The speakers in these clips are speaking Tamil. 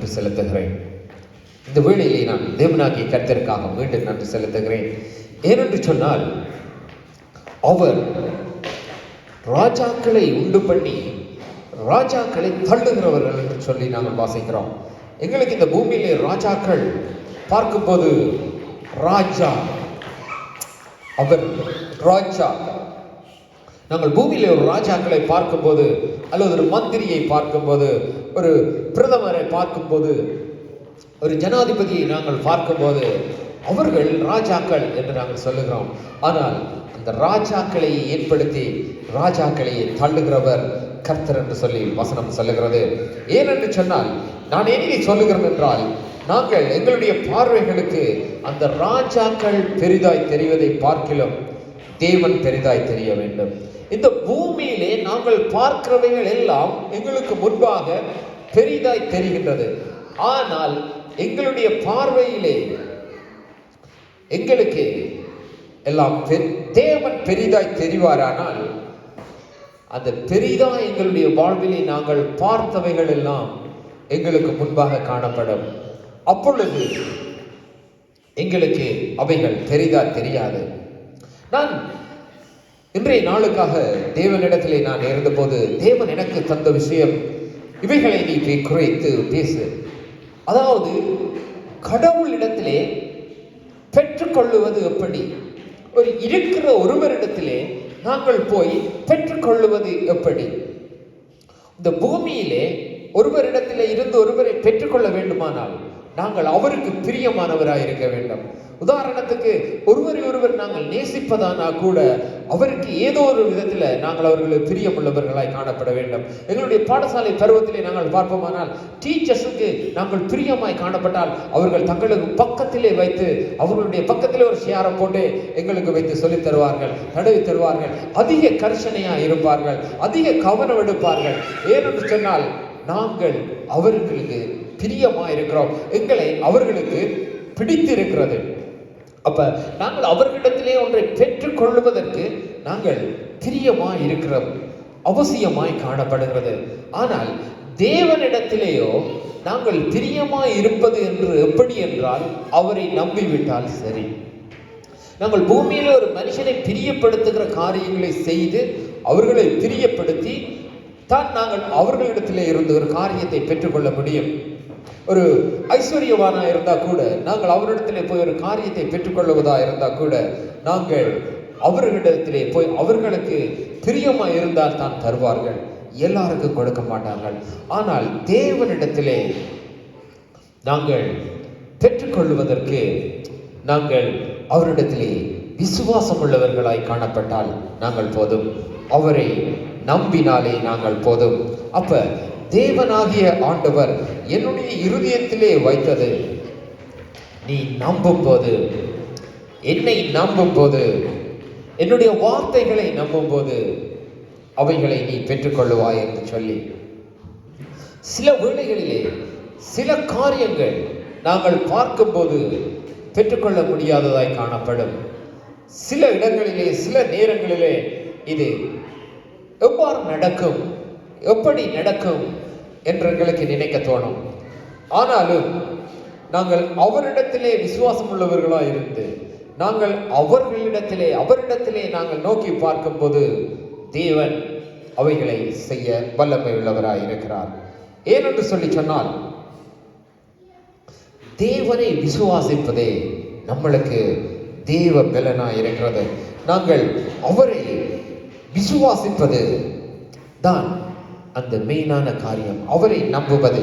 நன்றி செலுத்துகிறேன். இந்த வேளையிலே நான் தேவனாகிய கர்த்தருக்காக மீண்டும் நன்றி செலுத்துகிறேன். ஏனென்று சொன்னால், அவர் ராஜாக்களை உண்டு பண்ணி ராஜாக்களை தள்ளுகிறவர்கள் என்று சொல்லி நாங்கள் வாசிக்கிறோம். எங்களுக்கு இந்த பூமியிலே ராஜாக்கள் பார்க்கும்போது ராஜா, அவர் ராஜா. நாங்கள் பூமியிலே ஒரு ராஜாக்களை பார்க்கும்போது, அல்லது ஒரு மந்திரியை பார்க்கும்போது, ஒரு பிரதமரை பார்க்கும்போது, ஒரு ஜனாதிபதியை நாங்கள் பார்க்கும்போது அவர்கள் ராஜாக்கள் என்று நாங்கள் சொல்லுகிறோம். ஆனால் அந்த ராஜாக்களை ஏற்படுத்தி ராஜாக்களையே தள்ளுகிறவர் கர்த்தர் என்று சொல்லி வசனம் சொல்லுகிறது. ஏனென்று சொன்னால், நான் ஏன் இதை சொல்லுகிறேன் என்றால், நாங்கள் எங்களுடைய பார்வைகளுக்கு அந்த ராஜாக்கள் பெரிதாய் தெரிவதை பார்க்கிலும் தேவன் பெரிதாய் தெரிய வேண்டும். இந்த பூமியிலே நாங்கள் பார்க்கிறவைகள் எல்லாம் எங்களுக்கு முன்பாக பெரிதாய் தெரிகின்றது. ஆனால் எங்களுடைய பார்வையிலே எங்களுக்கு எல்லாம் தேவன் பெரிதாய் தெரிவாரானால், அந்த பெரிதாய் எங்களுடைய வாழ்விலே நாங்கள் பார்த்தவைகள் எல்லாம் எங்களுக்கு முன்பாக காணப்படும். அப்பொழுது எங்களுக்கு அவைகள் பெரிதா தெரியாது. நான் இன்றைய நாளுக்காக தேவனிடத்திலே நான் இருந்தபோது தேவன் எனக்கு தந்த விஷயம், இவைகளை நீ குறைத்து பேசு. அதாவது, கடவுளிடத்திலே பெற்றுக்கொள்ளுவது எப்படி, ஒரு இருக்கிற ஒருவரிடத்திலே நாங்கள் போய் பெற்றுக்கொள்ளுவது எப்படி. இந்த பூமியிலே ஒருவரிடத்திலே இருந்து ஒருவரை பெற்றுக்கொள்ள வேண்டுமானால் நாங்கள் அவருக்கு பிரியமானவராய் இருக்க வேண்டும். உதாரணத்துக்கு, ஒருவரை ஒருவர் நாங்கள் நேசிப்பதானா கூட அவருக்கு ஏதோ ஒரு விதத்தில் நாங்கள் அவர்களுக்கு பிரியமுள்ளவர்களாய் காணப்பட வேண்டும். எங்களுடைய பாடசாலை பருவத்திலே நாங்கள் பார்ப்போமானால், டீச்சர்ஸுக்கு நாங்கள் பிரியமாய் காணப்பட்டால் அவர்கள் தங்களுக்கு பக்கத்திலே வைத்து, அவர்களுடைய பக்கத்திலே ஒரு ஷேரை போட்டு எங்களுக்கு வைத்து சொல்லித் தருவார்கள், தடவி தருவார்கள். அதிக கர்ஷனையாக இருப்பார்கள், அதிக கவனம் எடுப்பார்கள். ஏனென்று சொன்னால், நாங்கள் அவர்களுக்கு பிரியமா இருக்கிறோம், எங்களை அவர்களுக்கு பிடித்திருக்கிறது. அப்ப நாங்கள் அவர்களிடத்திலே ஒன்றை பெற்றுக் கொள்வதற்கு நாங்கள் பிரியமா இருக்கிறோம், அவசியமாய் காணப்படுகிறது. ஆனால் தேவனிடத்திலேயோ நாங்கள் பிரியமா இருப்பது என்று எப்படி என்றால், அவரை நம்பிவிட்டால் சரி. நாங்கள் பூமியில ஒரு மனுஷனை பிரியப்படுத்துகிற காரியங்களை செய்து அவர்களை பிரியப்படுத்தி தான் நாங்கள் அவர்களிடத்திலே இருந்து ஒரு காரியத்தை பெற்றுக்கொள்ள முடியும். ஒரு ஐஸ்வர்யவானா இருந்தா கூட நாங்கள் அவரிடத்திலே போய் ஒரு காரியத்தை பெற்றுக்கொள்வதா இருந்தா கூட நாங்கள் அவர்களிடத்திலே போய் அவர்களுக்கு பிரியமா இருந்தால் தான் தருவார்கள், எல்லாருக்கும் கொடுக்க மாட்டார்கள். ஆனால் தேவனிடத்திலே நாங்கள் பெற்றுக்கொள்வதற்கு நாங்கள் அவரிடத்திலே விசுவாசம் உள்ளவர்களாய் காணப்பட்டால் நாங்கள் போதும், அவரை நம்பினாலே நாங்கள் போதும். அப்ப தேவனாகிய ஆண்டவர் என்னுடைய இருதயத்திலே வைத்தது, நீ நம்பும் போது, என்னை நம்பும் போது, என்னுடைய வார்த்தைகளை நம்பும் போது அவைகளை நீ பெற்றுக்கொள்ளுவாய் என்று சொல்லி, சில வேளைகளிலே சில காரியங்கள் நாங்கள் பார்க்கும்போது பெற்றுக்கொள்ள முடியாததாய் காணப்படும். சில இடங்களிலே, சில நேரங்களிலே இது எவ்வாறு நடக்கும், எப்படி நடக்கும் என்று எங்களுக்கு நினைக்க தோணும். ஆனாலும் நாங்கள் அவரிடத்திலே விசுவாசம் உள்ளவர்களாக இருந்து நாங்கள் அவரிடத்திலே நாங்கள் நோக்கி பார்க்கும்போது தேவன் அவைகளை செய்ய வல்லமை உள்ளவராய் இருக்கிறார். ஏனென்று சொல்லி சொன்னால், தேவனை விசுவாசிப்பதே நம்மளுக்கு தேவ பலனாய் இருக்கிறது. நாங்கள் அவரை விசுவாசிப்பது தான் அந்த மெயினான காரியம், அவரை நம்புவது.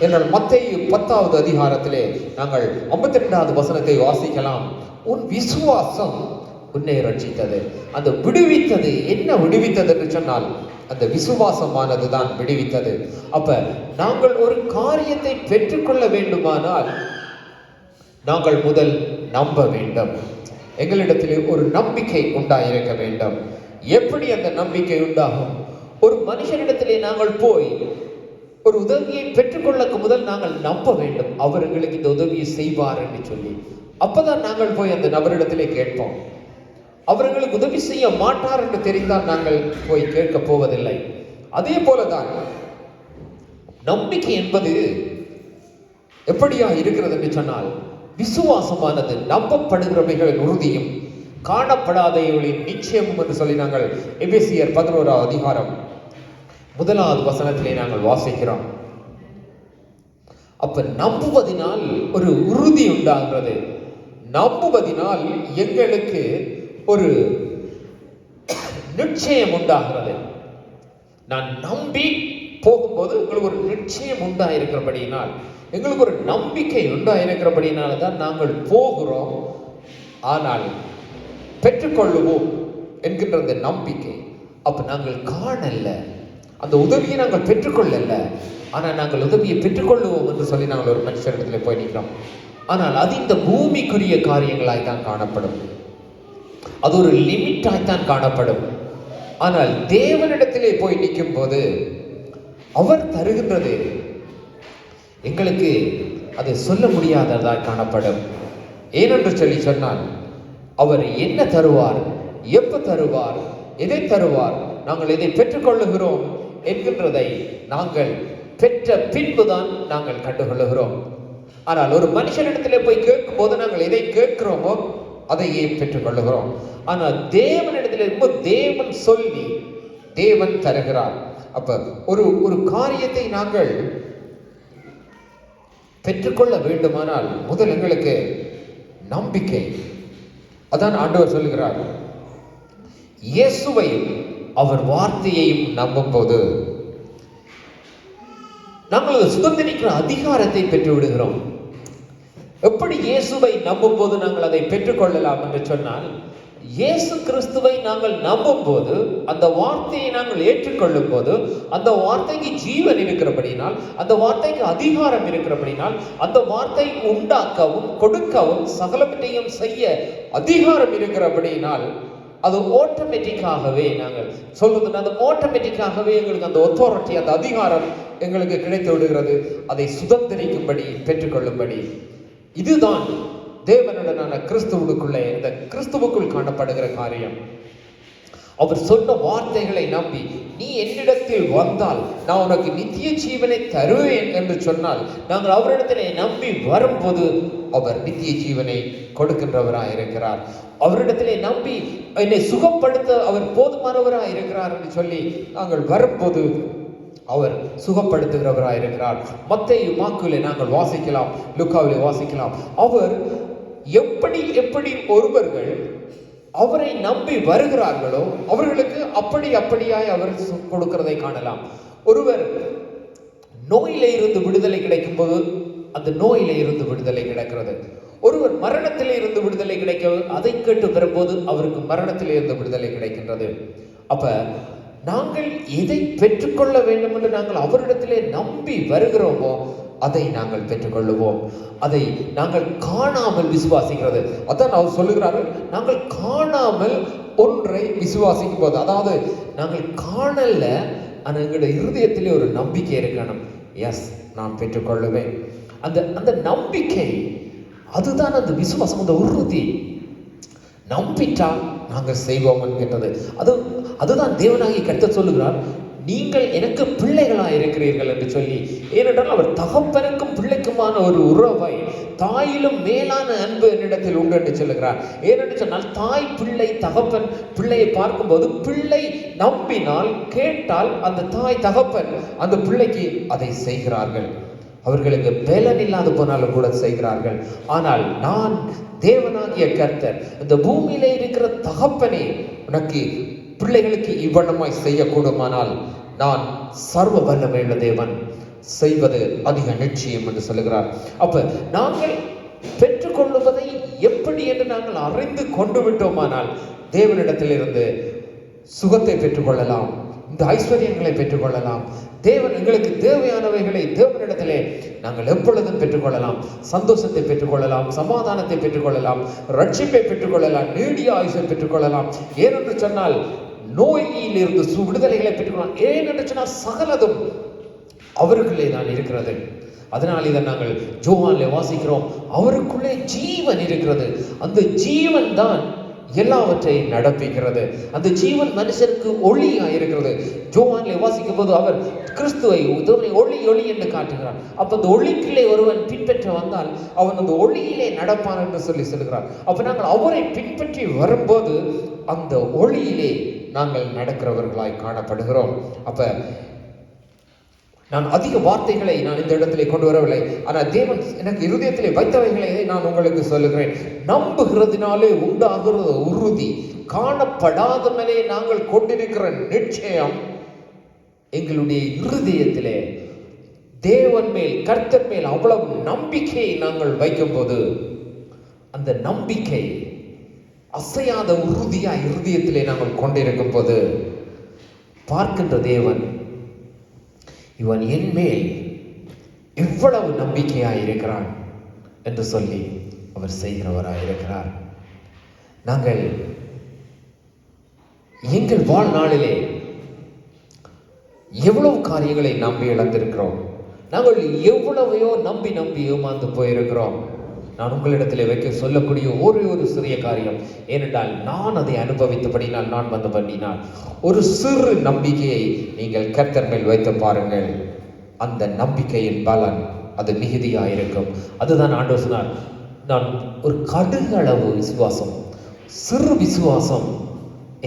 என்றால் மத்தேயு 10வது அதிகாரத்திலே நாங்கள் 52வது வசனத்தை வாசிக்கலாம். உன் விசுவாசம் உன்னை ரட்சித்தது. அந்த விடுவித்தது என்ன விடுவித்தது என்று சொன்னால், அந்த விசுவாசமானது தான் விடுவித்தது. அப்ப நாங்கள் ஒரு காரியத்தை பெற்றுக்கொள்ள வேண்டுமானால் நாங்கள் முதல் நம்ப வேண்டும். எங்களிடத்திலே ஒரு நம்பிக்கை உண்டாயிருக்க வேண்டும். எப்படி அந்த நம்பிக்கை உண்டாகும்? ஒரு மனுஷனிடத்திலே நாங்கள் போய் ஒரு உதவியை பெற்றுக்கொள்ளக்கு முதல் நாங்கள் நம்ப வேண்டும், அவர் எங்களுக்கு இந்த உதவியை செய்வார் என்று சொல்லி. அப்பதான் நாங்கள் போய் அந்த நபரிடத்திலே கேட்போம். அவர்களுக்கு உதவி செய்ய மாட்டார் என்று தெரிந்தால் நாங்கள் போய் கேட்க போவதில்லை. அதே போலதான் நம்பிக்கை என்பது எப்படியா இருக்கிறது என்று சொன்னால், விசுவாசமானது நம்பப்படுகிறவைகளின் உறுதியும் காணப்படாதவைகளின் நிச்சயமும் என்று சொல்லி நாங்கள் எபேசியர் 11ஆம் அதிகாரம் 1வது வசனத்திலே நாங்கள் வாசிக்கிறோம். அப்ப நம்புவதினால் ஒரு உறுதி உண்டாகிறது. நம்புவதினால் எங்களுக்கு ஒரு நிச்சயம் உண்டாகிறது. நான் நம்பி போகும்போது எங்களுக்கு ஒரு நிச்சயம் உண்டாயிருக்கிறபடியினால், எங்களுக்கு ஒரு நம்பிக்கை உண்டாயிருக்கிறபடியினால தான் நாங்கள் போகிறோம். ஆனால் பெற்றுக்கொள்ளுவோம் என்கின்ற அந்த நம்பிக்கை. அப்ப நாங்கள் காணல, அந்த உதவியை நாங்கள் பெற்றுக்கொள்ளல, ஆனால் நாங்கள் உதவியை பெற்றுக்கொள்ளுவோம் என்று சொல்லி நாங்கள் ஒரு மனுஷனிடத்துல போய் நிற்கிறோம். ஆனால் அது இந்த பூமிக்குரிய காரியங்களாய் தான் காணப்படும், அது ஒரு லிமிட்டாய்த்தான் காணப்படும். ஆனால் தேவனிடத்திலே போய் நிற்கும் போது அவர் தருகின்றது எங்களுக்கு அது சொல்ல முடியாததாய் காணப்படும். ஏனென்று சொல்லி சொன்னால், அவர் என்ன தருவார், எப்ப தருவார், எதை தருவார், நாங்கள் எதை பெற்றுக்கொள்ளுகிறோம் என்கின்றதை நாங்கள் பெற்ற பின்புதான் நாங்கள் கண்டுகொள்ளுகிறோம். ஆனால் ஒரு மனுஷனிடத்திலே போய் கேட்கும் போது நாங்கள் எதை கேட்கிறோமோ அதையே பெற்றுக்கொள்ளுகிறோம். ஆனால் தேவனிடத்திலே தேவன் சொல்லி தேவன் தருகிறார். அப்ப ஒரு காரியத்தை நாங்கள் பெற்றுக்கொள்ள வேண்டுமானால் முதல் எங்களுக்கு நம்பிக்கை. அதான் ஆண்டவர் சொல்லுகிறார், இயேசுவையும் அவர் வார்த்தையையும் நம்பும் போது நாங்கள் சுதந்திரிக்கிற அதிகாரத்தை பெற்று விடுகிறோம். எப்படி இயேசுவை நம்பும் போது நாங்கள் அதை பெற்றுக்கொள்ளலாம் என்று சொன்னால், இயேசு கிறிஸ்துவை நாங்கள் நம்பும் போது, அந்த வார்த்தையை நாங்கள் ஏற்றுக்கொள்ளும் போது, அந்த வார்த்தைக்கு ஜீவன் இருக்கிறபடினால், அந்த வார்த்தைக்கு அதிகாரம் இருக்கிறபடினால், அந்த வார்த்தை உண்டாக்கவும் கொடுக்கவும் சகலவற்றையும் செய்ய அதிகாரம் இருக்கிறபடினால், அது ஆட்டோமேட்டிக்காகவே நாங்கள் சொல்வது, அந்த ஆட்டோமேட்டிக்காகவே எங்களுக்கு அந்த அத்தாரிட்டி, அந்த அதிகாரம் எங்களுக்கு கிடைத்து விடுகிறது, அதை சுதந்திரிக்கும்படி பெற்றுக்கொள்ளும்படி. இதுதான் தேவனுடனான கிறிஸ்துவுக்குள்ளே, இந்த கிறிஸ்துவுக்குள் காணப்படுகிற காரியம். அவர் சொன்ன வார்த்தைகளை நம்பி, நீ என்னிடத்தில் வந்தால் நான் உனக்கு நித்திய ஜீவனை தருவேன் என்று சொன்னால், நாங்கள் அவரிடத்திலே நம்பி வரும்போது அவர் நித்திய ஜீவனை கொடுக்கின்றவராய் இருக்கிறார். அவரிடத்திலே நம்பி என்னை சுகப்படுத்த அவர் போதுமானவராய் இருக்கிறார் என்று சொல்லி நாங்கள் வரும்போது அவர் சுகப்படுத்துகிறவராய் இருக்கிறார். மத்தேயு மார்க்கிலே நாங்கள் வாசிக்கலாம், லூக்காவிலே வாசிக்கலாம். அவர் எப்படி ஒருவர்கள் அவரை நம்பி வருகிறார்களோ அவர்களுக்கு அப்படியாய் அவர் கொடுக்கிறதை காணலாம். ஒருவர் நோயில இருந்து விடுதலை கிடைக்கும் போது அந்த நோயில இருந்து விடுதலை கிடைக்கிறது. ஒருவர் மரணத்திலே இருந்து விடுதலை கிடைக்க அதை கேட்டு பெறும்போது அவருக்கு மரணத்திலே இருந்து விடுதலை கிடைக்கின்றது. அப்ப நாங்கள் எதை பெற்றுக்கொள்ள வேண்டும் என்று நாங்கள் அவரிடத்திலே நம்பி வருகிறோமோ அதை நாங்கள் பெற்றுக்கொள்ளுவோம். அதை நாங்கள் காணாமல் விசுவாசிக்கிறது. அதான் அவர் சொல்லுகிறார்கள், நாங்கள் காணாமல் ஒன்றை விசுவாசிக்கும் போது, அதாவது நாங்கள் காணல, ஆனால் எங்களுடைய இருதயத்திலே ஒரு நம்பிக்கை இருக்கணும். எஸ், நான் பெற்றுக்கொள்ளுவேன். அந்த நம்பிக்கை, அதுதான் அந்த விசுவாசம், அந்த உறுதி. நம்பிட்டால் நாங்கள் செய்வோம் என்கின்றது. அதுதான் தேவனாகிய கர்த்தர் சொல்லுகிறார், நீங்கள் எனக்கு பிள்ளைகளாக இருக்கிறீர்கள் என்று சொல்லி. ஏனென்றால் அவர் தகப்பனுக்கும் பிள்ளைக்குமான ஒரு உறவை, தாயிலும் மேலான அன்பு என்னிடத்தில் உண்டு என்று சொல்லுகிறார். ஏனென்று சொன்னால், தாய் பிள்ளை, தகப்பன் பிள்ளையை பார்க்கும்போது, பிள்ளை நம்பினால் கேட்டால் அந்த தாய் தகப்பன் அந்த பிள்ளைக்கு அதை செய்கிறார்கள். அவர்களுக்கு பலன் இல்லாது போனாலும் கூட செய்கிறார்கள். ஆனால் நான் தேவனாகிய கர்த்தர், இந்த பூமியில இருக்கிற தகப்பனே, உனக்கு பிள்ளைகளுக்கு இவ்வளமாய் செய்யக்கூடுமானால் நான் சர்வ வல்லமையுள்ள தேவன், செய்வது அதிக நிச்சயம் என்று சொல்லுகிறார். அப்ப நாங்கள் பெற்றுக்கொள்ளுவதை எப்படி என்று நாங்கள் அறிந்து கொண்டு விட்டோமானால் தேவனிடத்திலிருந்து சுகத்தை பெற்றுக்கொள்ளலாம், இந்த ஐஸ்வர்யங்களை பெற்றுக்கொள்ளலாம். தேவன் எங்களுக்கு தேவையானவைகளை தேவனிடத்திலே நாங்கள் எப்பொழுதும் பெற்றுக்கொள்ளலாம். சந்தோஷத்தை பெற்றுக்கொள்ளலாம், சமாதானத்தை பெற்றுக்கொள்ளலாம், ரட்சிப்பை பெற்றுக்கொள்ளலாம், நீடிய ஆயுசை பெற்றுக்கொள்ளலாம். ஏனென்று சொன்னால் நோயிலிருந்து விடுதலைகளை பெற்றுக்கொள்ளலாம். ஏனென்று சொன்னால் சகலதும் அவருக்குள்ளே தான் இருக்கிறது. அதனால் இதை நாங்கள் யோவானிலே வாசிக்கிறோம், அவருக்குள்ளே ஜீவன் இருக்கிறது. அந்த ஜீவன் தான் எல்லாவற்றையும் நடப்பிக்கிறது. அந்த ஜீவன் மனுஷருக்கு ஒளியா இருக்கிறது. யோவானிலே வாசிக்கும் போது அவர் கிறிஸ்துவை ஒளி ஒளி என்று காட்டுகிறார். அப்ப அந்த ஒளிக்குள்ளே ஒருவன் பின்பற்ற வந்தால் அவன் அந்த ஒளியிலே நடப்பான் என்று சொல்லி சொல்கிறார். அப்ப நாங்கள் அவரை பின்பற்றி வரும்போது அந்த ஒளியிலே நாங்கள் நடக்கிறவர்களாய் காணப்படுகிறோம். அப்ப நான் அதிக வார்த்தைகளை நான் இந்த இடத்திலே கொண்டு வரவில்லை. ஆனால் தேவன் எனக்கு இருதயத்திலே வைத்தவைகளை நான் உங்களுக்கு சொல்லுகிறேன். நம்புகிறதுனாலே உண்டாகிறது உறுதி, காணப்படாத மேலே நாங்கள் கொண்டிருக்கிற நிச்சயம். எங்களுடைய இருதயத்திலே தேவன் மேல், கர்த்தர் மேல் அவ்வளவு நம்பிக்கையை நாங்கள் வைக்கும் போது அந்த நம்பிக்கை அசையாத உறுதியா இருதயத்திலே நாங்கள் கொண்டிருக்கும் போது பார்க்கின்ற தேவன் இவன் என் மேல் எவ்வளவு நம்பிக்கையாய் இருக்கிறான் என்று சொல்லி அவர் செய்கிறவராய் இருக்கிறார். நாங்கள் எங்கள் வாழ்நாளிலே எவ்வளவு காரியங்களை நம்பி இழந்திருக்கிறோம். நாங்கள் எவ்வளவையோ நம்பி ஏமாந்து போயிருக்கிறோம். நான் உங்களிடத்திலே வைக்க சொல்லக்கூடிய ஒரு சிறிய காரியம், ஏனென்றால் நான் அதை அனுபவித்தபடினால், நான் வந்தபடினால், ஒரு சிறு நம்பிக்கையை நீங்கள் கர்த்தர் மேல் வைத்து பாருங்கள். அந்த நம்பிக்கையின் பலன் அது மிகுதியாயிருக்கும். அதுதான் ஆண்டவர் சொன்னார், நான் ஒரு கடுகளவு விசுவாசம், சிறு விசுவாசம்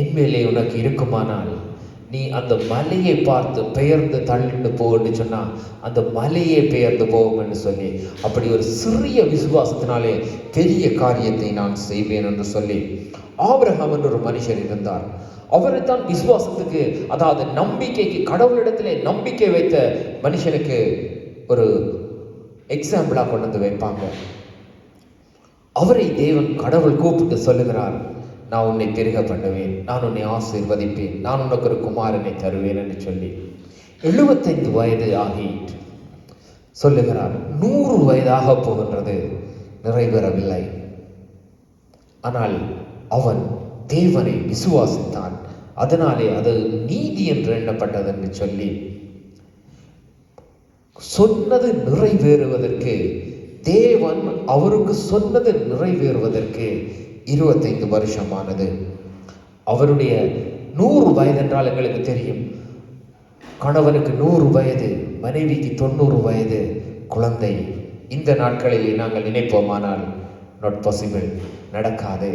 என்மேலே உனக்கு இருக்குமானால் நீ அந்த மலையை பார்த்து பெயர்ந்து தள்ளிட்டு போன்னு சொன்னா அந்த மலையே பெயர்ந்து போகும் என்று சொல்லி, அப்படி ஒரு சிறிய விசுவாசத்தினாலே பெரிய காரியத்தை நான் செய்வேன் என்று சொல்லி ஆபிரகாம் என்ற ஒரு மனுஷர் இருந்தார். அவரை தான் விசுவாசத்துக்கு, அதாவது நம்பிக்கைக்கு, கடவுளிடத்திலே நம்பிக்கை வைத்த மனுஷனுக்கு ஒரு எக்ஸாம்பிளா கொண்டு வந்து வைப்பாங்க. அவரை தேவன் கடவுள் கூப்பிட்டு சொல்லுகிறார், நான் உன்னை பெருக பண்ணுவேன், நான் உன்னை ஆசீர்வதிப்பேன், நான் உனக்கு ஒரு குமாரனை தருவேன் என்று சொல்லி 75 வயது ஆகிட்டு சொல்லுகிறார். 100 வயதாக போகின்றது, நிறைவேறவில்லை. ஆனால் அவன் தேவனை விசுவாசித்தான், அதனாலே அது நீதி என்று எண்ணப்பட்டது என்று சொல்லி சொன்னது நிறைவேறுவதற்கு, தேவன் அவருக்கு சொன்னது நிறைவேறுவதற்கு 25 வருஷமானது. அவருடைய 100 வயது என்றால் எங்களுக்கு தெரியும். கணவனுக்கு 100 வயது, மனைவிக்கு 90 வயது, குழந்தை. இந்த நாட்களிலே நாங்கள் நினைப்போமானால் நாட் பாசிபிள், நடக்காது.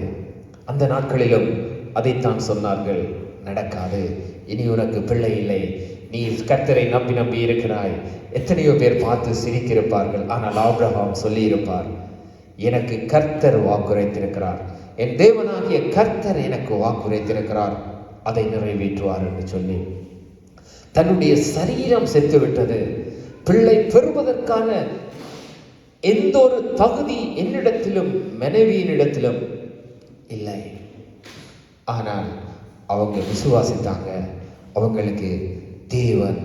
அந்த நாட்களிலும் அதைத்தான் சொன்னார்கள், நடக்காது, இனி உனக்கு பிள்ளை இல்லை, நீ கர்த்தரை நம்பி இருக்கிறாய். எத்தனையோ பேர் பார்த்து சிரித்திருப்பார்கள். ஆனால் ஆபிரகாம் சொல்லி இருப்பார், எனக்கு கர்த்தர் வாக்குரைத்திருக்கிறார், என் தேவனாகிய கர்த்தர் எனக்கு வாக்குரைத்திருக்கிறார், அதை நிறைவேற்றுவார் என்று சொல்லி தன்னுடைய சரீரம் செத்து விட்டது. பிள்ளை பெறுவதற்கான எந்த ஒரு தகுதி என்னிடத்திலும் மனைவியினிடத்திலும் இல்லை. ஆனால் அவங்க விசுவாசித்தாங்க. அவங்களுக்கு தேவன்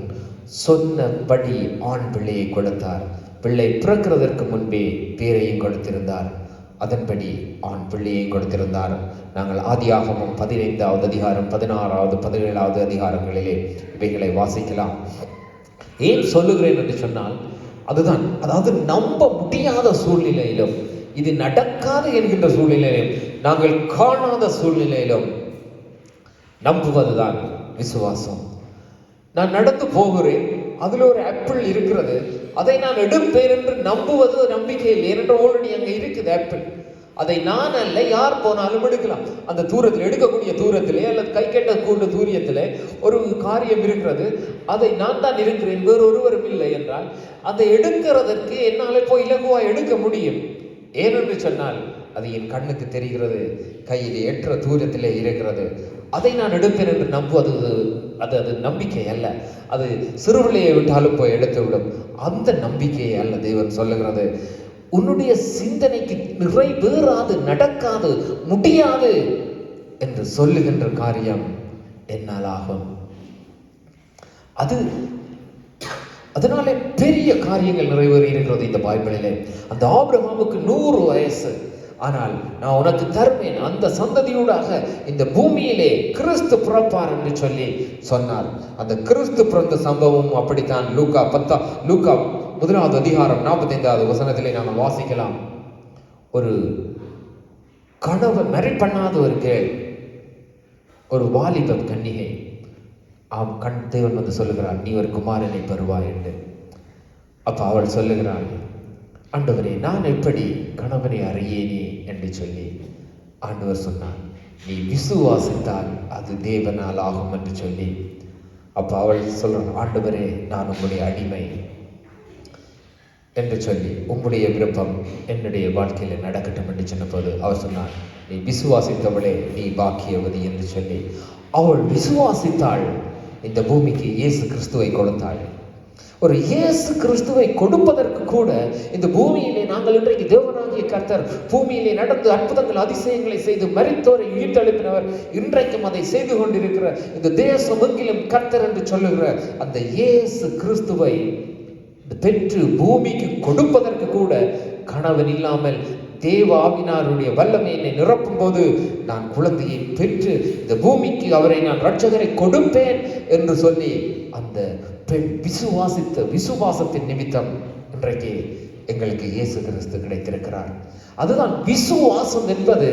சொன்னபடி ஆண் பிள்ளையை கொடுத்தார். பிள்ளை பிறக்கிறதற்கு முன்பே பேரையும் கொடுத்திருந்தார். அதன்படி ஆண் பிள்ளையை கொடுத்திருந்தார். நாங்கள் ஆதியாகமம் 15வது அதிகாரம், 16வது 17வது அதிகாரங்களிலே இவைகளை வாசிக்கலாம். ஏன் சொல்லுகிறேன் என்று சொன்னால் அதுதான், அதாவது நம்ப முடியாத சூழ்நிலையிலும், இது நடக்காது என்கின்ற சூழ்நிலையிலும், நாங்கள் காணாத சூழ்நிலையிலும் நம்புவதுதான் விசுவாசம். நான் நடந்து போகிறேன், அதுல ஒரு ஆப்பிள் இருக்கிறது, அதை நான் எடுப்பேன் என்று நம்புவது நம்பிக்கை இல்லை. ஏனென்றால் ஆல்ரெடி அங்கே இருக்குது ஆப்பிள். அதை நான் அல்ல, யார் போனாலும் எடுக்கலாம். அந்த தூரத்தில், எடுக்கக்கூடிய தூரத்திலே அல்லது கை கட்டக்கூடிய தூரியத்திலே ஒரு காரியம் இருக்கிறது, அதை நான் தான் இருக்கிறேன், வேறு ஒருவரும் இல்லை என்றால் அதை எடுக்கிறதற்கு என்னாலே போய் இலகுவா எடுக்க முடியும். ஏனென்று சொன்னால் அது என் கண்ணுக்கு தெரிகிறது, கையில் ஏற்ற தூரத்திலே இருக்கிறது. அதை நான் எடுப்பேன் என்று நம்புவது அது நம்பிக்கை அல்ல. அது சிறுபிள்ளையை விட்டாலும் போய் எடுத்து விடும். அந்த நம்பிக்கையை அல்ல தேவன் சொல்லுகிறது. உன்னுடைய சிந்தனைக்கு நிறைவேறாது, நடக்காது, முடியாது என்று சொல்லுகின்ற காரியம் என்னால் ஆகும். அதனாலே பெரிய காரியங்கள் நிறைவேறி இருக்கிறது இந்த பைபிளிலே. அந்த ஆபிரகாமுக்கு 100 வயசு. ஆனால் நான் உனக்கு தருவேன், அந்த சந்ததியூடாக இந்த பூமியிலே கிறிஸ்து பிறப்பார் என்று சொல்லி சொன்னார். அந்த கிறிஸ்து பிறந்த சம்பவம் அப்படித்தான் லூக்கா 1வது அதிகாரம் 45வது வசனத்திலே நாம் வாசிக்கலாம். ஒரு கணவன் மறை பண்ணாத ஒரு கேள், ஒரு வாலிப கன்னிகை. தேவன் வந்து சொல்லுகிறார், நீ ஒரு குமாரனை பெறுவாய் என்று. அப்ப அவள் சொல்லுகிறாள், ஆண்டவரே, நான் எப்படி கணவனை அறியேனே என்று சொல்லி ஆண்டவர் சொன்னார், நீ விசுவாசித்தால் அது தேவனால் ஆகும் என்று சொல்லி. அப்ப அவள் சொல்றாள், ஆண்டவரே, நான் உங்களுடைய அடிமை என்று சொல்லி உம்முடைய விருப்பம் என்னுடைய வாழ்க்கையில் நடக்கட்டும் என்று சொன்னபோது அவர் சொன்னார், நீ விசுவாசித்தவளே நீ பாக்கியவதி என்று சொல்லி அவள் விசுவாசித்தாள். இந்த பூமிக்கு இயேசு கிறிஸ்துவை கொடுத்தாள். ஒரு இயேசு கிறிஸ்துவை கொடுப்பதற்கு கூட இந்த பூமியிலே நாங்கள் இன்றைக்கு தேவனாகிய கர்த்தர் பூமியிலே நடந்து அற்புதங்கள் அதிசயங்களை செய்து மரித்தோரை உயிர்த்தெழுப்பினவர், இன்றைக்கும் அதை செய்து கொண்டிருக்கிற இந்த தேசம் எங்கிலும் கர்த்தர் என்று சொல்லுகிற அந்த இயேசு கிறிஸ்துவை பெற்று பூமிக்கு கொடுப்பதற்கு கூட கணவன் இல்லாமல் தேவ ஆவியாருடைய வல்லமை என்னை நிரப்பும் போது நான் குழந்தையை பெற்று இந்த பூமிக்கு அவரை நான் இரட்சகரை கொடுப்பேன் என்று சொல்லி அந்த பெண் விசுவாசித்த விசுவாசத்தின் நிமித்தம் இன்றைக்கு எங்களுக்கு இயேசு கிறிஸ்து கிடைத்திருக்கிறார். அதுதான் விசுவாசம் என்பது.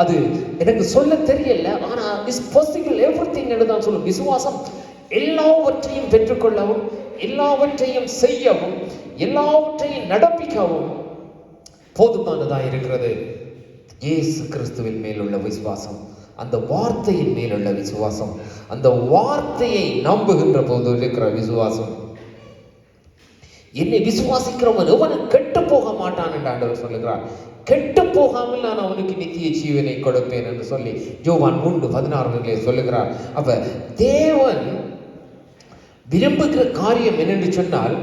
அது எனக்கு சொல்ல தெரியல, ஆனா இஸ் பாசிபிள் எவ்ரிதிங் என்று தான் சொல்லும். விசுவாசம் எல்லாவற்றையும் பெற்றுக்கொள்ளவும், எல்லாவற்றையும் செய்யவும், எல்லாவற்றையும் நடப்பிக்கவும் போதுமானதா இருக்கிறது. இயேசு கிறிஸ்துவின் மேலுள்ள விசுவாசம், அந்த வார்த்தையின் மேலுள்ள விசுவாசம், அந்த வார்த்தையை நம்புகின்ற போது இருக்கிற விசுவாசம். என்னை விசுவாசிக்கிறவன் எவனும் கெட்டு போக மாட்டான் என்று ஆண்டவர் சொல்லுகிறார். கெட்டு போகாமல் நான் அவனுக்கு நித்திய ஜீவனை கொடுப்பேன் என்று சொல்லி யோவான் 3:16 சொல்லுகிறார். அப்ப தேவன் விரும்புகிற காரியம் என்னென்று சொன்னால்,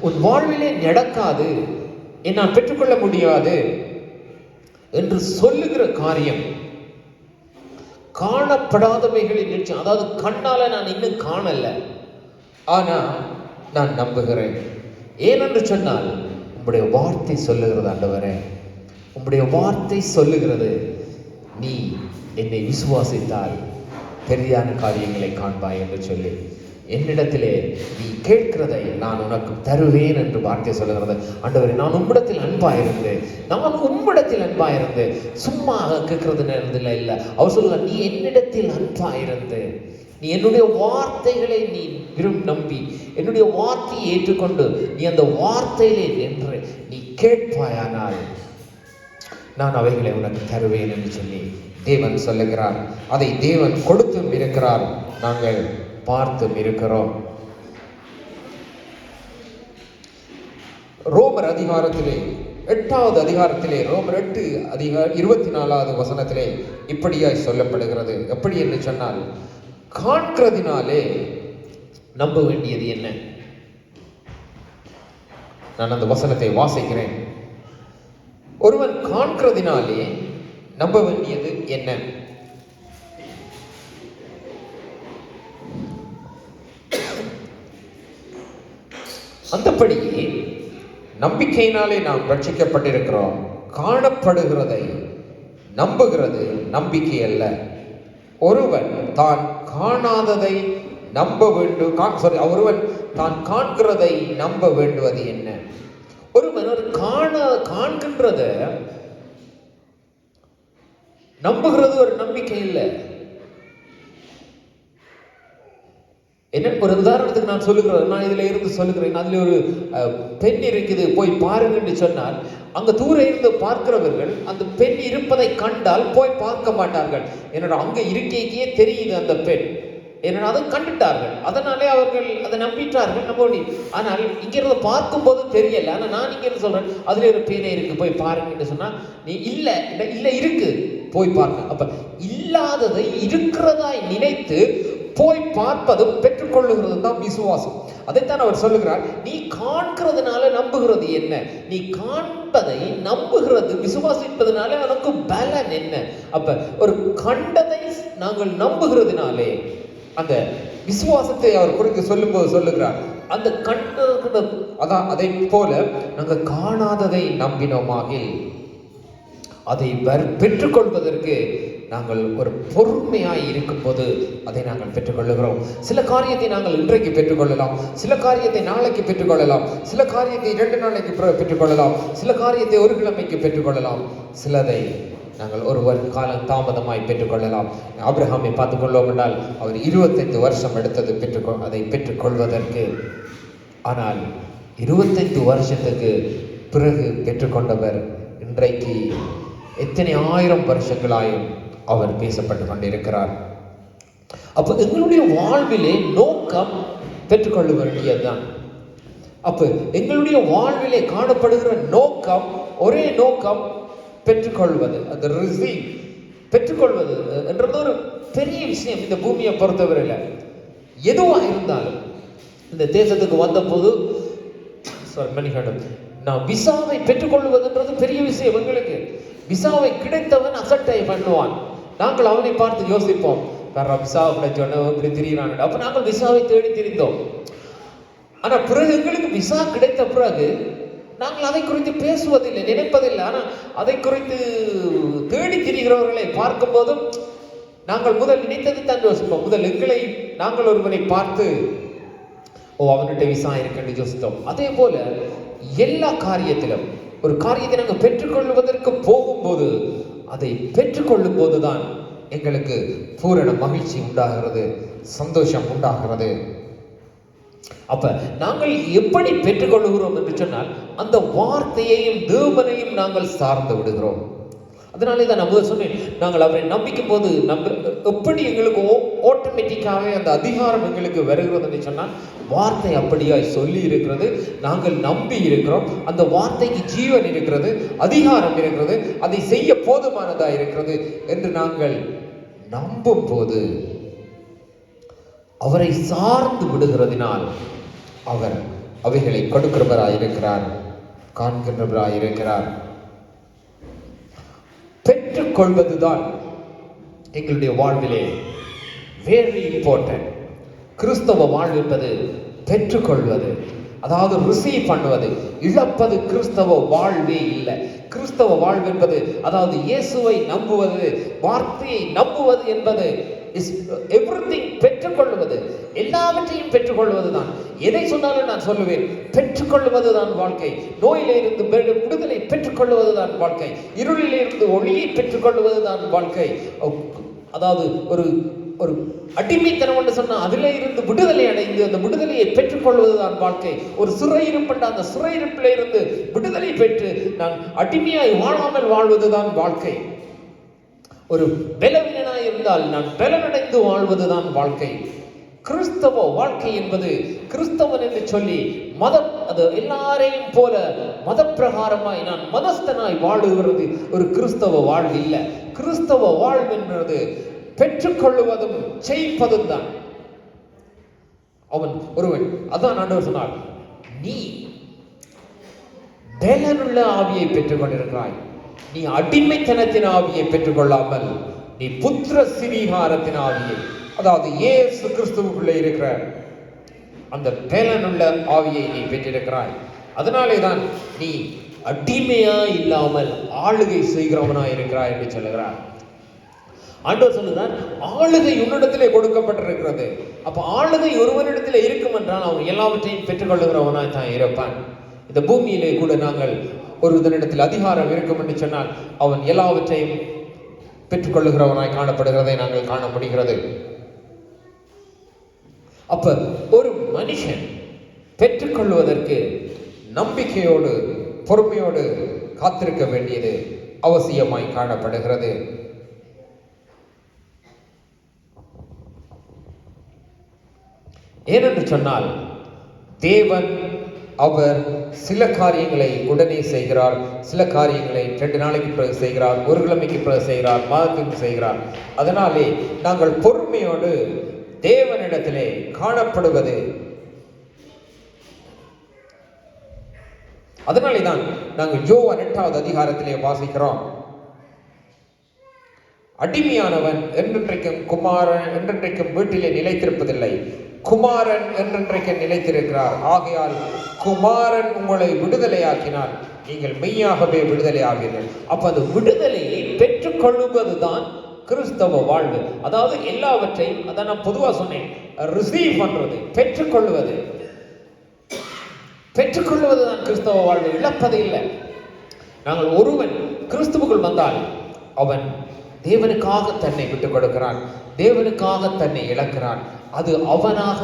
உன் வாழ்விலே நடக்காது, என்னால் பெற்றுக்கொள்ள முடியாது என்று சொல்லுகிற காரியம் காணப்படாதவைகளின் நிச்சயம். அதாவது கண்ணால நான் இன்னும் காணல, ஆனா நான் நம்புகிறேன். ஏனென்று சொன்னால் உம்முடைய வார்த்தை சொல்லுகிறது ஆண்டவரே, உம்முடைய வார்த்தை சொல்லுகிறது, நீ என்னை விசுவாசித்தால் பெரியான காரியங்களை காண்பாய் என்று சொல்லி என்னிடத்திலே நீ கேட்கிறதை நான் உனக்கு தருவேன் என்று வார்த்தை சொல்லுகிறது. ஆண்டவரே, நான் உம்மிடத்தில் அன்பாயிருந்து, நான் உம்மிடத்தில் அன்பாயிருந்து சும்மா கேட்கறது நேரத்தில் இல்லை. அவர் சொல்லுவார், நீ என்னிடத்தில் அன்பாயிருந்து, நீ என்னுடைய வார்த்தைகளை நீ நம்பி என்னுடைய வார்த்தையை ஏற்றுக்கொண்டு நீ அந்த வார்த்தையிலே நின்று நீ கேட்பாயானால் நான் அவைகளை உனக்கு தருவேன் என்று சொல்லி தேவன் சொல்லுகிறார். அதை தேவன் கொடுத்தும் இருக்கிறார், நாங்கள் பார்த்தும் இருக்கிறோம். ரோமர் அதிகாரத்திலே 8வது அதிகாரத்திலே ரோமர் 8:24 இப்படியாய் சொல்லப்படுகிறது. எப்படி என்று சொன்னால், காண்கிறதினாலே நம்ப வேண்டியது என்ன? நான் அந்த வசனத்தை வாசிக்கிறேன். ஒருவன் காண்கிறதினாலே நம்ப வேண்டியது என்ன? அந்தபடியே நம்பிக்கையினாலே நாம் ரட்சிக்கப்பட்டிருக்கிறோம். காணப்படுகிறதை நம்புகிறது நம்பிக்கை அல்ல. ஒருவன் தான் காணாததை நம்ப வேண்டும், ஒருவன் தான் காண்கிறதை நம்ப வேண்டுவது என்ன? ஒருவன் காண்கின்றத நம்புகிறது ஒரு நம்பிக்கை இல்லை. என்ன, ஒரு உதாரணத்துக்கு நான் சொல்லுகிறேன், நான் இதுல இருந்து சொல்லுகிறேன். அதுல ஒரு பெண் இருக்குது, போய் பாருங்க என்று சொன்னால், அங்க தூர இருந்து பார்க்கிறவர்கள் அந்த பெண் இருப்பதை கண்டால் போய் பார்க்க மாட்டார்கள். என்னோட அங்க இருக்கைக்கே தெரியுது அந்த பெண், என்னோட அதை கண்டுட்டார்கள், அதனாலே அவர்கள் அதை நம்பிட்டார்கள். நம்ம ஆனால் இங்க இருந்து பார்க்கும் போது தெரியல. ஆனா நான் இங்க இருந்து சொல்றேன், அதுல ஒரு பேனை இருக்கு, போய் பாருங்கன்னு சொன்னா, நீ இல்ல இல்ல இருக்கு, போய் பாருங்க. அப்ப இல்லாததை இருக்கிறதாய் நினைத்து போய் பார்ப்பதும் பெற்றுக்கொள்ளுகிறது தான் விசுவாசம். அதைத்தான் அவர் சொல்லுகிறார், நீ காண்கிறதுனால நம்புகிறது என்ன? நீ காண்பதை நம்புகிறது விசுவாசிப்பதனால உனக்கு பலன் என்ன? அப்ப ஒரு கண்டதை நாங்கள் நம்புகிறதுனாலே அந்த விசுவாசத்தை அவர் குறித்து சொல்லும்போது சொல்லுகிறார், அந்த கண்ட அதான் அதை போல நாங்கள் காணாததை நம்பினோமாகில் அதை பெற்றுக்கொள்வதற்கு நாங்கள் ஒரு பொறுமையாய் இருக்கும்போது அதை நாங்கள் பெற்றுக்கொள்ளுகிறோம். சில காரியத்தை நாங்கள் இன்றைக்கு பெற்றுக்கொள்ளலாம், சில காரியத்தை நாளைக்கு பெற்றுக்கொள்ளலாம், சில காரியத்தை 2 நாளைக்கு பெற்றுக்கொள்ளலாம், சில காரியத்தை 1 கிழமைக்கு பெற்றுக்கொள்ளலாம், சிலதை நாங்கள் ஒரு காலம் தாமதமாய் பெற்றுக்கொள்ளலாம். ஆபிரகாமை பார்த்துக் கொள்ளோம் என்றால் அவர் 25 வருஷம் எடுத்தது அதை பெற்றுக்கொள்வதற்கு. ஆனால் 25 வருஷத்துக்கு பிறகு பெற்றுக்கொண்டவர் இன்றைக்கு எத்தனை 1000 வருஷங்களாயும் அவர் பேசப்பட்டு கொண்டிருக்கிறார். அப்ப எங்களுடைய வாழ்விலே நோக்கம் பெற்றுக்கொள்ள வேண்டியதுதான். அப்ப எங்களுடைய வாழ்விலே காணப்படுகிற நோக்கம், ஒரே நோக்கம், பெற்றுக்கொள்வது. அந்த ரிசீவ், பெற்றுக்கொள்வது என்றது ஒரு பெரிய விஷயம் இந்த பூமியை பொறுத்தவரையில். எதுவா இருந்தாலும் இந்த தேசத்துக்கு வந்த போது நான் விசாவை பெற்றுக்கொள்வதுன்றது பெரிய விஷயம். எங்களுக்கு விசாவை கிடைத்தவன் அசட்டை பண்ணுவான். நாங்கள் அவனை பார்த்து யோசிப்போம், விசாவை கிடைச்சோன்னு இப்படி திரியிறான். அப்ப நாங்கள் விசாவை தேடி திரிந்தோம். ஆனா பிறகு எங்களுக்கு விசா கிடைத்த பிறகு நாங்கள் அதை குறித்து பேசுவதில்லை, நினைப்பதில்லை. ஆனால் அதை குறித்து தேடி திரிகிறவர்களை பார்க்கும் போதும் நாங்கள் முதல் நினைத்ததை தான் யோசிப்போம். முதல் எங்களை நாங்கள் ஒருவனை பார்த்து அவன்கிட்ட விசா இருக்குன்னு யோசித்தோம். அதே போல எல்லா காரியத்திலும் ஒரு காரியத்தை நாங்கள் பெற்றுக்கொள்வதற்கு போகும்போது, அதை பெற்றுக்கொள்ளும் போதுதான் எங்களுக்கு பூரண மகிழ்ச்சி உண்டாகிறது, சந்தோஷம் உண்டாகிறது. அப்ப நாங்கள் எப்படி பெற்றுக்கொள்கிறோம் என்று சொன்னால் அந்த வார்த்தையையும் தேவனையும் நாங்கள் சார்ந்து விடுகிறோம். அதனாலே தான் நான் சொன்னேன், நாங்கள் அவரை நம்பிக்கும் போது எப்படி எங்களுக்கு ஆட்டோமேட்டிக்காகவே அந்த அதிகாரம் எங்களுக்கு வருகிறது என்று சொன்னால், வார்த்தை அப்படியாய் சொல்லி இருக்கிறது, நாங்கள் நம்பி இருக்கிறோம், அந்த வார்த்தைக்கு ஜீவன் இருக்கிறது, அதிகாரம் இருக்கிறது, அதை செய்ய போதுமானதா இருக்கிறது என்று நாங்கள் நம்பும் போது அவரை சார்ந்து விடுகிறதினால் அவர் அவைகளை கொடுக்கிறவராய் இருக்கிறார், காண்கின்றவராய் இருக்கிறார். பெற்றுக்கொள்வதுதான் எங்களுடைய வாழ்விலே வெரி இம்பார்ட்டன்ட். கிறிஸ்தவ வாழ்வு என்பது பெற்றுக்கொள்வது, அதாவது ரிசீவ் பண்ணுவது. இழப்பது கிறிஸ்தவ வாழ்வே இல்லை. கிறிஸ்தவ வாழ்வு என்பது, அதாவது இயேசுவை நம்புவது, வார்த்தையை நம்புவது என்பது எவ்ரிதிங், பெற்றுக்கொள்வது, எல்லாவற்றையும் பெற்றுக்கொள்வதுதான். எதை சொன்னாலும் நான் சொல்லுவேன், பெற்றுக்கொள்வதுதான் வாழ்க்கை. நோயிலே இருந்து விடுதலை பெற்றுக்கொள்வதுதான் வாழ்க்கை. இருளிலே இருந்து ஒளியை பெற்றுக்கொள்வதுதான் வாழ்க்கை. அதாவது ஒரு ஒரு அடிமைத்தனம் என்று சொன்னா அதிலே இருந்து விடுதலை அடைந்து அந்த விடுதலையை பெற்றுக்கொள்வதுதான் வாழ்க்கை. ஒரு சிறையிருப்பட்ட அந்த சிறையிருப்பில இருந்து விடுதலை பெற்று நான் அடிமையாய் வாழாமல் வாழ்வதுதான் வாழ்க்கை. ஒரு பலவீனனாய் இருந்தால் நான் பலனடைந்து வாழ்வதுதான் வாழ்க்கை. கிறிஸ்தவ வாழ்க்கை என்பது கிறிஸ்தவன் என்று சொல்லி மதம், அது எல்லாரையும் போல மத பிரகாரமாய் நான் மதஸ்தனாய் வாழுகிறது ஒரு கிறிஸ்தவ வாழ்வு இல்லை. கிறிஸ்தவ வாழ்வு என்பது பெற்றுக்கொள்வதும் செய்வதும் தான். அவன் ஒருவன், அதான் ஆண்டவர் சொன்னார், நீ பலனுள்ள ஆவியை பெற்றுக் கொண்டிருக்கிறாய், நீ அடிமைத்தனத்தின் ஆவியை பெற்றுக்கொள்ளாமல் நீ புத்திர சிரீகாரத்தின் ஆவியை, அதாவது இயேசு கிறிஸ்துவுக்குள்ளே இருக்கிற அந்த பலனுள்ள ஆவியை நீ பெற்றிருக்கிறாய். அதனாலே தான் நீ அடிமையா இல்லாமல் ஆளுகை செய்கிறவனா இருக்கிறாய் என்று சொல்லுகிறார். ஆண்டவர் சொல்லுகிறார், ஆளுகை உன்னிடத்திலே கொடுக்கப்பட்டிருக்கிறது. அப்ப ஆளுகை ஒருவனிடத்திலே இருக்கும் என்றால் அவன் எல்லாவற்றையும் பெற்றுக்கொள்ளுகிறவனாய் தான் இருப்பான். இந்த பூமியிலே கூட நாங்கள் ஒருவனிடத்தில் அதிகாரம் இருக்கும் என்று சொன்னால் அவன் எல்லாவற்றையும் பெற்றுக்கொள்ளுகிறவனாய் காணப்படுகிறதை நாங்கள் காண முடிகிறது. அப்ப ஒரு மனுஷன் பெற்றுக்கொள்வதற்கு நம்பிக்கையோடு பொறுமையோடு காத்திருக்க வேண்டியது அவசியமாய் காணப்படுகிறது. ஏனென்று சொன்னால் தேவன் அவர் சில காரியங்களை உடனே செய்கிறார், சில காரியங்களை 2 நாளைக்கு பிறகு செய்கிறார், 1 கிழமைக்கு பிறகு செய்கிறார், மாதத்துக்கு செய்கிறார். அதனாலே நாங்கள் பொறுமையோடு தேவனிடத்திலே காணப்படுவது. அதனாலே தான் நாங்கள் யோவான் 8வது அதிகாரத்திலே வாசிக்கிறோம், அடிமையானவன் என்றென்றைக்கும் குமாரன் என்றென்றைக்கும் வீட்டிலே நிலைத்திருப்பதில்லை, குமாரன் என்றென்றைக்கு நிலைத்திருக்கிறார். ஆகையால் குமாரன் உங்களை விடுதலையாக்கினார், நீங்கள் மெய்யாகவே விடுதலை ஆவீர்கள். அப்ப அது விடுதலையை பெற்றுக்கொள்வதுதான் கிறிஸ்தவ வாழ்வு. அதாவது எல்லாவற்றையும், அதான் நான் பொதுவா சொன்னேன், ரிசீவ் பண்றது, பெற்றுக்கொள்வது. பெற்றுக்கொள்வதுதான் கிறிஸ்தவ வாழ்வு, இழப்பது இல்லை. நாங்கள் ஒருவன் கிறிஸ்துவுக்குள் வந்தால் அவன் தேவனுக்காக தன்னை விட்டுக் கொடுக்கிறான், தேவனுக்காக தன்னை இழக்கிறான். அது அவனாக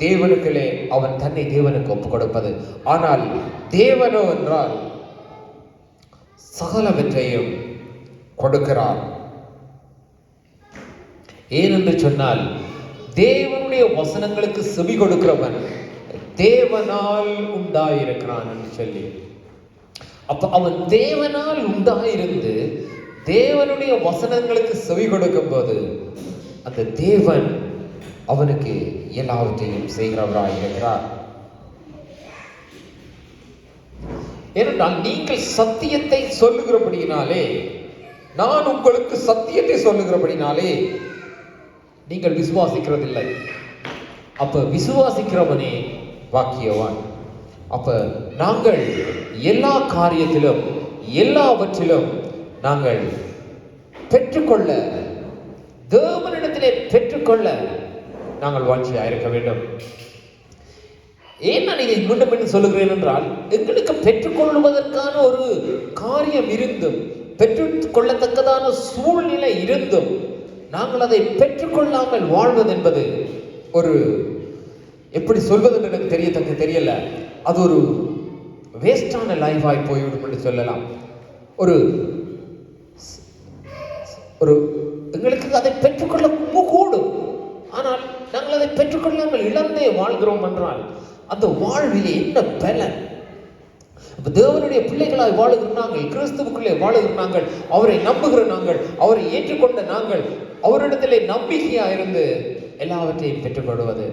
தேவனுக்குள்ளே அவன் தன்னை தேவனுக்கு ஒப்புக் கொடுப்பது. ஆனால் தேவனோ என்றால் சகலவற்றையும் கொடுக்கிறார். ஏனென்று சொன்னால் தேவனுடைய வசனங்களுக்கு செவி கொடுக்கிறவன் தேவனால் உண்டாயிருக்கிறான் என்று சொல்லி, அப்ப அவன் தேவனால் உண்டாயிருந்து தேவனுடைய வசனங்களுக்கு செவி கொடுக்கும் போது அந்த தேவன் அவனுக்கு எல்லாவற்றையும் செய்கிறவராய் இருக்கிறார். ஏனென்றால் நீங்கள் சத்தியத்தை சொல்லுகிறபடியினாலே, நான் உங்களுக்கு சத்தியத்தை சொல்லுகிறபடினாலே நீங்கள் விசுவாசிக்கிறதில்லை. அப்ப விசுவாசிக்கிறவனே வாக்கியவான். அப்ப நாங்கள் எல்லா காரியத்திலும் எல்லாவற்றிலும் நாங்கள் பெற்றுக்கொள்ள, தேவனிடத்திலே பெற்றுக்கொள்ள நாங்கள் வாஞ்சியாக இருக்க வேண்டும். ஏன் நான் இதை மீண்டும் மீண்டும் சொல்லுகிறேன் என்றால், எங்களுக்கு பெற்றுக்கொள்வதற்கான ஒரு காரியம் இருந்தும், பெற்றுக்கொள்ளத்தக்கதான சூழ்நிலை இருந்தும் நாங்கள் அதை பெற்றுக்கொள்ளாமல் வாழ்வது என்பது ஒரு, எப்படி சொல்வது என்று எனக்கு தெரியல, அது ஒரு வேஸ்டான லைஃபாய் போய்விடும் என்று சொல்லலாம். ஒரு ஒரு எங்களுக்கு அதை பெற்றுக்கொள்ள கூடும், ஆனால் நாங்கள் அதை பெற்றுக்கொள்ளாமல் இழந்தே வாழ்கிறோம் என்றால் அந்த வாழ்விலே என்ன பலன்? தேவனுடைய பிள்ளைகளாய் வாழுகிற நாங்கள், கிறிஸ்துவுக்குள்ளே வாழுகிற நாங்கள், அவரை நம்புகிற நாங்கள், அவரை ஏற்றுக்கொண்ட நாங்கள், அவரிடத்திலே நம்பிக்கையா இருந்து எல்லாவற்றையும் பெற்றுக்கொள்வது.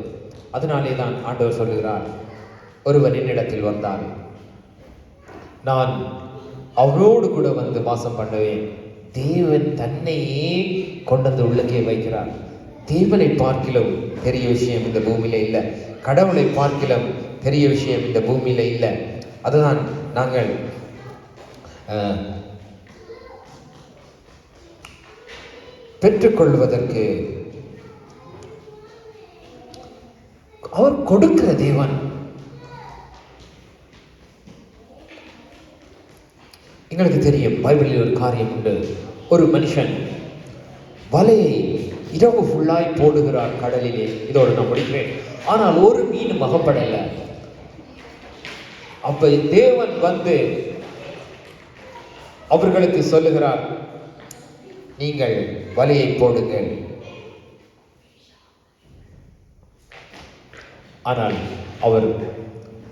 அதனாலே தான் ஆண்டவர் சொல்லுகிறார், ஒருவன் என்னிடத்தில் வந்தால் நான் அவரோடு கூட வந்து வாசம் பண்ணுவேன். தேவன் தன்னையே கொண்டு உள்ளே வைக்கிறார். தேவனை பார்க்கிலும் பெரிய விஷயம் இந்த பூமியில இல்லை, கடவுளை பார்க்கிலும் பெரிய விஷயம் இந்த பூமியில இல்லை. அதுதான் நாங்கள் பெற்றுக்கொள்வதற்கு அவர் கொடுக்கிற தேவன். எங்களுக்கு தெரியும், பைபிளில் ஒரு காரியம் உண்டு. ஒரு மனுஷன் வலையை இரவு ஃபுல்லாய் போடுகிறார் கடலிலே. இதோடு நான் முடிக்கிறேன். ஆனால் ஒரு மீன் அகப்படலை. அப்ப தேவன் வந்து அவர்களுக்கு சொல்லுகிறார், நீங்கள் வலையை போடுங்கள். ஆனால் அவர்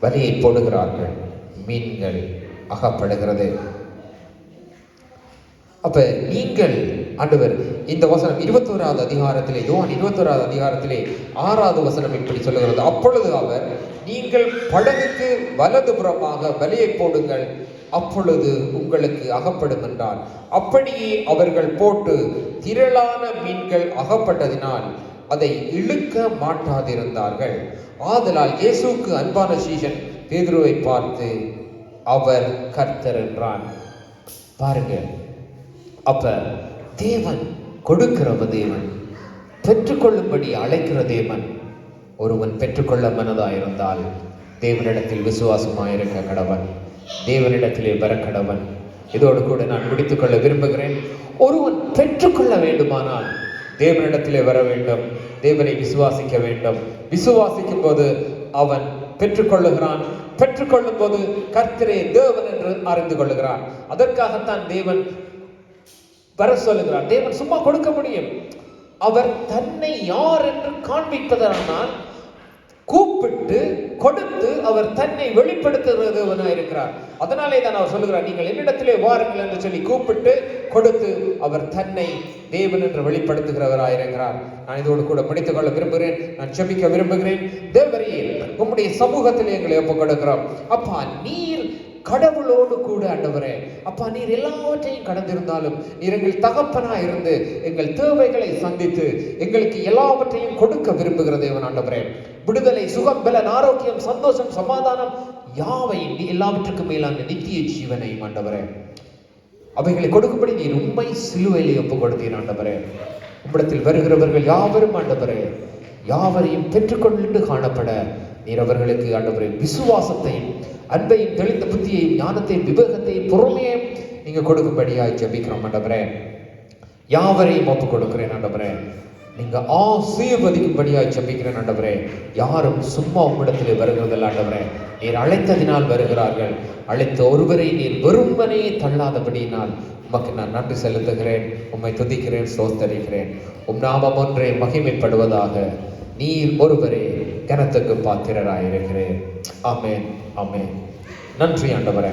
வலையை போடுகிறார்கள், மீன்கள் அகப்படுகிறது. அப்ப நீங்கள் ஆண்டவர் இந்த வசனம் 21வது அதிகாரத்திலே, யோவான் 21வது அதிகாரத்திலே 6வது வசனம் இப்படி சொல்லுகிறது, அப்பொழுது அவர், நீங்கள் படகுக்கு வலது புறமாக வலையை போடுங்கள், அப்பொழுது உங்களுக்கு அகப்படும் என்றார். அப்படியே அவர்கள் போட்டு திரளான மீன்கள் அகப்பட்டதினால் அதை இழுக்க மாட்டாதிருந்தார்கள். ஆதலால் இயேசுவுக்கு அன்பான சீஷன் பேதுருவை பார்த்து, அவர் கர்த்தர் என்றான். பாருங்க, அப்ப தேவன் கொடுக்கிறவ தேவன், பெற்றுக்கொள்ளும்படி அழைக்கிற தேவன். ஒருவன் பெற்றுக்கொள்ள மனதாயிருந்தால் தேவனிடத்தில் விசுவாசமாயிருக்க கடவன், தேவனிடத்திலே வர கடவன். இதோடு கூட நான் முடித்துக் கொள்ள விரும்புகிறேன். ஒருவன் பெற்றுக்கொள்ள வேண்டுமானால் தேவனிடத்திலே வர வேண்டும், தேவனை விசுவாசிக்க வேண்டும். விசுவாசிக்கும் போது அவன் பெற்றுக்கொள்ளுகிறான். பெற்றுக்கொள்ளும் போது கர்த்தரே தேவன் என்று அறிந்து கொள்ளுகிறான். அதற்காகத்தான் தேவன் வர சொல்லுகிறார். தேவன் சும்மா கொடுக்க முடியும். அவர் தன்னை யார் என்று காண்பிப்பதனால் கூப்பிட்டு கொடுத்து அவர் தன்னை வெளிப்படுத்துகிறவனாக இருக்கிறார். அதனாலே தான் அவர் சொல்லுகிறார், நீங்கள் என்னிடத்திலே வாருங்கள் என்று சொல்லி கூப்பிட்டு கொடுத்து அவர் தன்னை தேவன் என்று வெளிப்படுத்துகிறவராக இருக்கிறார். நான் இதோடு கூட முடித்துக் கொள்ள விரும்புகிறேன். நான் ஜெபிக்க விரும்புகிறேன். தேவரே, உம்முடைய சமூகத்தில் எங்களை ஒப்புக் கொடுக்கிறோம். அப்பா, நீர் கடவுளோடு கூட ஆண்டவரே, அப்பா, நீர் எல்லாவற்றையும் கடந்திருந்தாலும் நீர் எங்கள் தகப்பனா இருந்து எங்கள் தேவைகளை சந்தித்து எங்களுக்கு எல்லாவற்றையும் கொடுக்க விரும்புகிற தேவன் ஆண்டவரே. விடுதலை, சுகம், பலன், ஆரோக்கியம், சந்தோஷம், சமாதானம் யாவையும் எல்லாவற்றுக்கும் மேலான நித்திய ஜீவனை ஆண்டவரே அவைகளை கொடுக்கும்படி நீர் உண்மை சிலுவையிலே ஒப்பு கொடுத்தீர் ஆண்டவரே. உம்மிடத்தில் வருகிறவர்கள் யாவரும் ஆண்டவரே, யாவரையும் பெற்றுக்கொண்டு காணப்பட நீர் அவர்களுக்கு ஆண்டவரே விசுவாசத்தையும் அன்பையும் தெளிந்த புத்தியையும் ஞானத்தையும் விவேகத்தையும் பொறுமையையும் நீங்க கொடுக்கும்படியாய் ஜெபிக்கிறோம் ஆண்டவரே. யாவரையும் ஒப்பு கொடுக்கிறேன் ஆண்டவரே. நீங்க ஆசீர்வதிக்கும்படியாய் ஜெபிக்கிறேன் ஆண்டவரே. யாரும் சும்மா உம்மிடத்திலே வருகிறதில்லை ஆண்டவரே. நீர் அழைத்ததினால் வருகிறார்கள். அழைத்த ஒருவரை நீர் வெறுமனே தள்ளாதபடியினால் உமக்கு நான் நன்றி செலுத்துகிறேன். உம்மை துதிக்கிறேன், ஸ்தோத்தரிக்கிறேன். உம் நாமம் ஒன்றே மகிமைப்படுவதாக. நீர் ஒருவரே கனத்துக்கு பாத்திரராயிருக்கிறேன். ஆமென், ஆமென். நன்றி ஆண்டவரே.